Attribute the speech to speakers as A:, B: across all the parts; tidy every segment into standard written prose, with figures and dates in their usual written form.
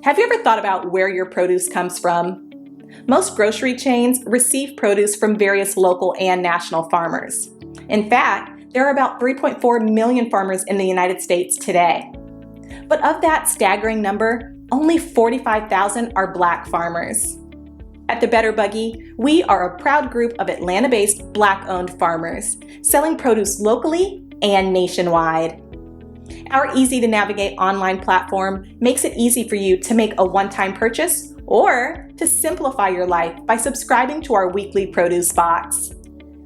A: Have you ever thought about where your produce comes from? Most grocery chains receive produce from various local and national farmers. In fact, there are about 3.4 million farmers in the United States today. But of that staggering number, only 45,000 are Black farmers. At the Better Buggy, we are a proud group of Atlanta-based Black-owned farmers, selling produce locally and nationwide. Our easy-to-navigate online platform makes it easy for you to make a one-time purchase or to simplify your life by subscribing to our weekly produce box.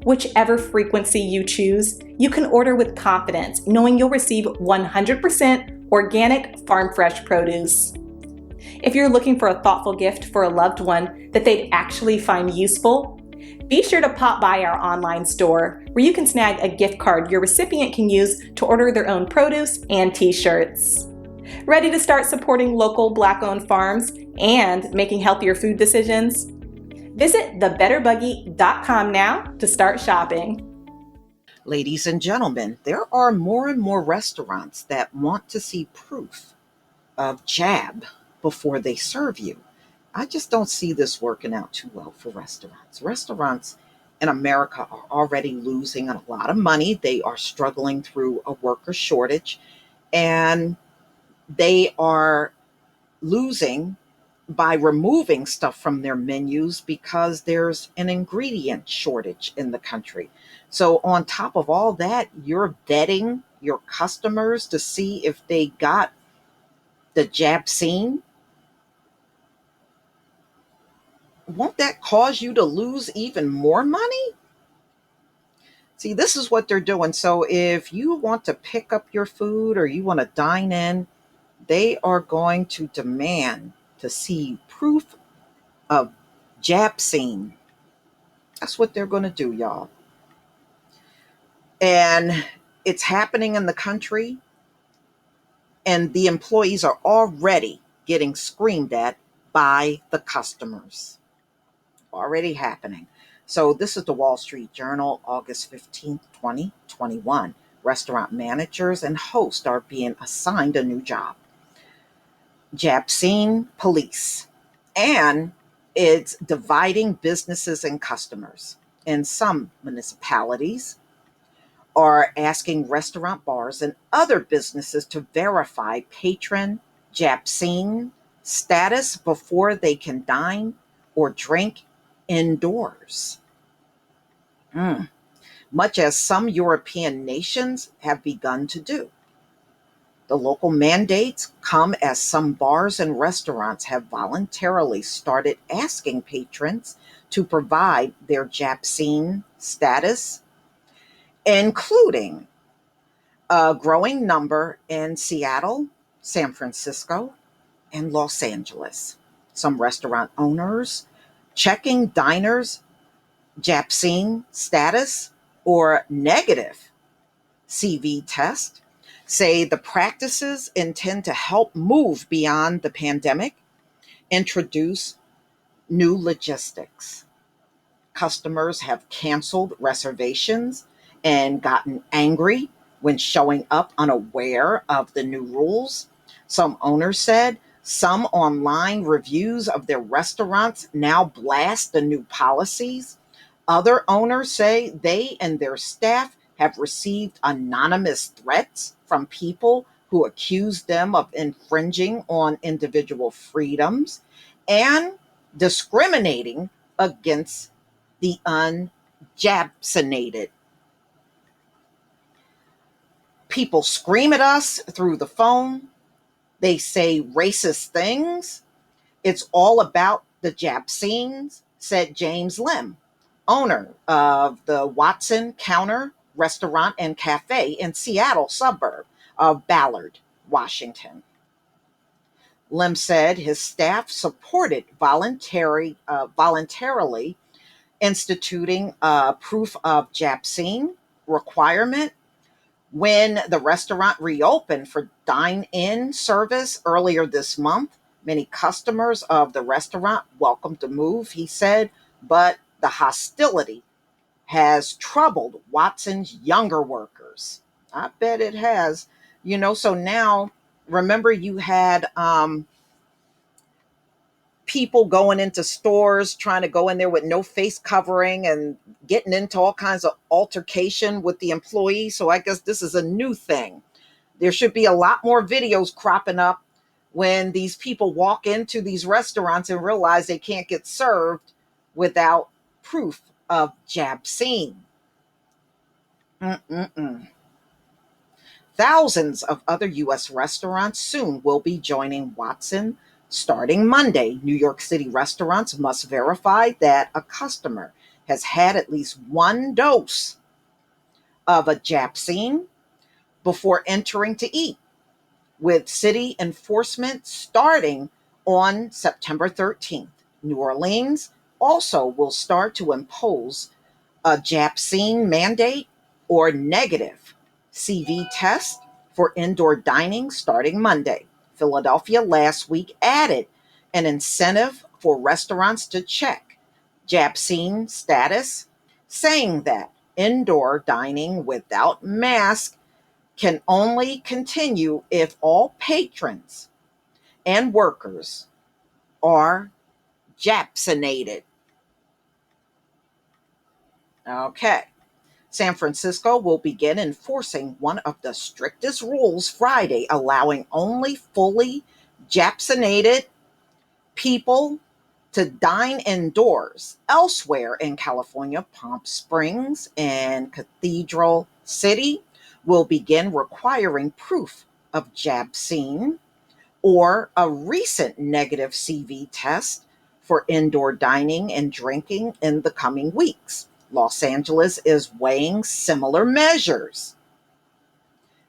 A: Whichever frequency you choose, you can order with confidence, knowing you'll receive 100% organic farm-fresh produce. If you're looking for a thoughtful gift for a loved one that they'd actually find useful, be sure to pop by our online store where you can snag a gift card your recipient can use to order their own produce and t-shirts. Ready to start supporting local Black-owned farms and making healthier food decisions? Visit thebetterbuggy.com now to start shopping.
B: Ladies and gentlemen, there are more and more restaurants that want to see proof of jab before they serve you. I just don't see this working out too well for restaurants. Restaurants in America are already losing a lot of money. They are struggling through a worker shortage, and they are losing by removing stuff from their menus because there's an ingredient shortage in the country. So on top of all that, you're vetting your customers to see if they got the Jabcine. Won't that cause you to lose even more money? See, this is what they're doing. So if you want to pick up your food or you want to dine in, they are going to demand to see proof of Jabcine. That's what they're going to do, y'all. And it's happening in the country, and the employees are already getting screamed at by the customers. Already happening. So this is the Wall Street Journal, August 15th, 2021. Restaurant managers and hosts are being assigned a new job. Jabcine police. And it's dividing businesses and customers. In some municipalities are asking restaurant, bars, and other businesses to verify patron Jabcine status before they can dine or drink indoors. Much as some European nations have begun to do. The local mandates come as some bars and restaurants have voluntarily started asking patrons to provide their Jabcine status, including a growing number in Seattle, San Francisco, and Los Angeles. Some restaurant owners checking diners' Jabcine status or negative CV test say the practices intend to help move beyond the pandemic, introduce new logistics. Customers have canceled reservations and gotten angry when showing up unaware of the new rules. Some owners said some online reviews of their restaurants now blast the new policies. Other owners say they and their staff have received anonymous threats from people who accuse them of infringing on individual freedoms and discriminating against the unjabcinated. People scream at us through the phone. They say racist things. It's all about the Jabcines, said James Lim, owner of the Watson Counter Restaurant and Cafe in Seattle suburb of Ballard, Washington. Lim said his staff supported voluntarily instituting a proof of Jabcine requirement when the restaurant reopened for dine-in service earlier this month. Many customers of the restaurant welcomed the move, he said, but the hostility has troubled Watson's younger workers. I bet it has. So now, remember you had people going into stores, trying to go in there with no face covering and getting into all kinds of altercation with the employees. So I guess this is a new thing. There should be a lot more videos cropping up when these people walk into these restaurants and realize they can't get served without proof of Jabcine. Mm-mm-mm. Thousands of other U.S. restaurants soon will be joining Watson starting Monday. New York City restaurants must verify that a customer has had at least one dose of a Jabcine before entering to eat, with city enforcement starting on September 13th. New Orleans also will start to impose a Jabcine mandate or negative CV test for indoor dining starting Monday. Philadelphia last week added an incentive for restaurants to check Jabcine status, saying that indoor dining without mask can only continue if all patrons and workers are Japsinated. Okay. San Francisco will begin enforcing one of the strictest rules Friday, allowing only fully Japsinated people to dine indoors. Elsewhere in California, Palm Springs and Cathedral City will begin requiring proof of Jabcine or a recent negative CV test for indoor dining and drinking in the coming weeks. Los Angeles is weighing similar measures.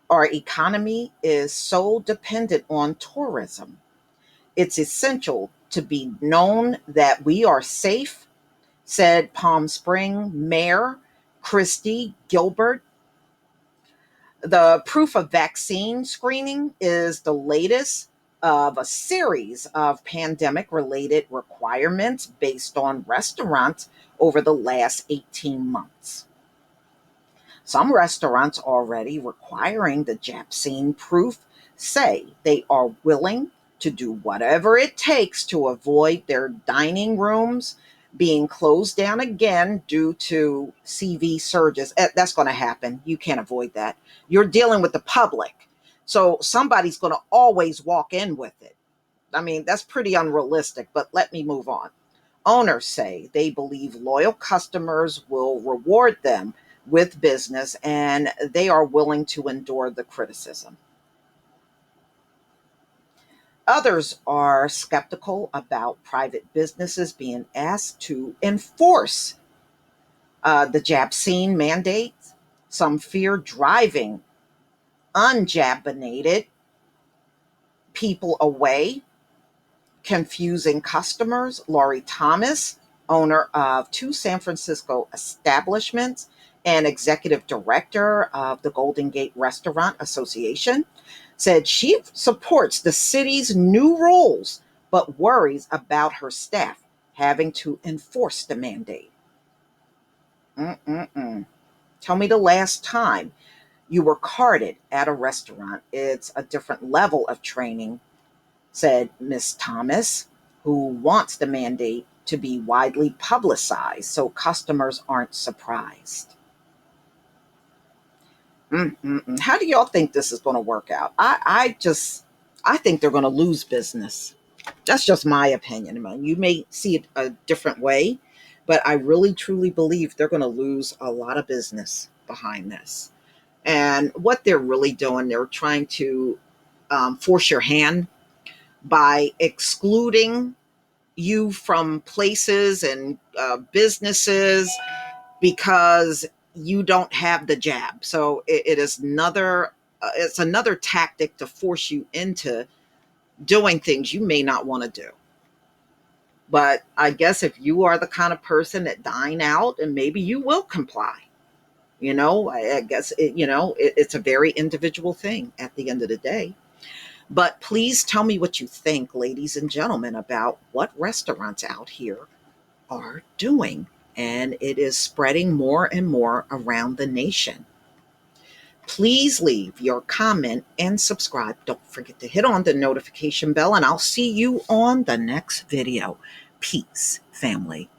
B: Our economy is so dependent on tourism. It's essential to be known that we are safe, said Palm Spring Mayor Christy Gilbert. The Proof-of-Vaccine screening is the latest of a series of pandemic related requirements based on restaurants over the last 18 months. Some restaurants already requiring the Jabcine proof say they are willing to do whatever it takes to avoid their dining rooms being closed down again due to CV surges. That's going to happen. You can't avoid that. You're dealing with the public. So somebody's going to always walk in with it. I mean, that's pretty unrealistic, but let me move on. Owners say they believe loyal customers will reward them with business and they are willing to endure the criticism. Others are skeptical about private businesses being asked to enforce the Jabcine mandate. Some fear driving unjabinated people away, confusing customers. Laurie Thomas, owner of two San Francisco establishments and executive director of the Golden Gate Restaurant Association, said she supports the city's new rules, but worries about her staff having to enforce the mandate. Mm-mm-mm. Tell me the last time you were carded at a restaurant. It's a different level of training, said Miss Thomas, who wants the mandate to be widely publicized so customers aren't surprised. Mm-mm-mm. How do y'all think this is going to work out? I think they're going to lose business. That's just my opinion. I mean, you may see it a different way, but I really truly believe they're going to lose a lot of business behind this. And what they're really doing, they're trying to force your hand by excluding you from places and businesses because you don't have the jab. So it is another it's another tactic to force you into doing things you may not want to do. But I guess if you are the kind of person that dine out, and maybe you will comply. I guess it's a very individual thing at the end of the day. But please tell me what you think, ladies and gentlemen, about what restaurants out here are doing. And it is spreading more and more around the nation. Please leave your comment and subscribe. Don't forget to hit on the notification bell, and I'll see you on the next video. Peace, family.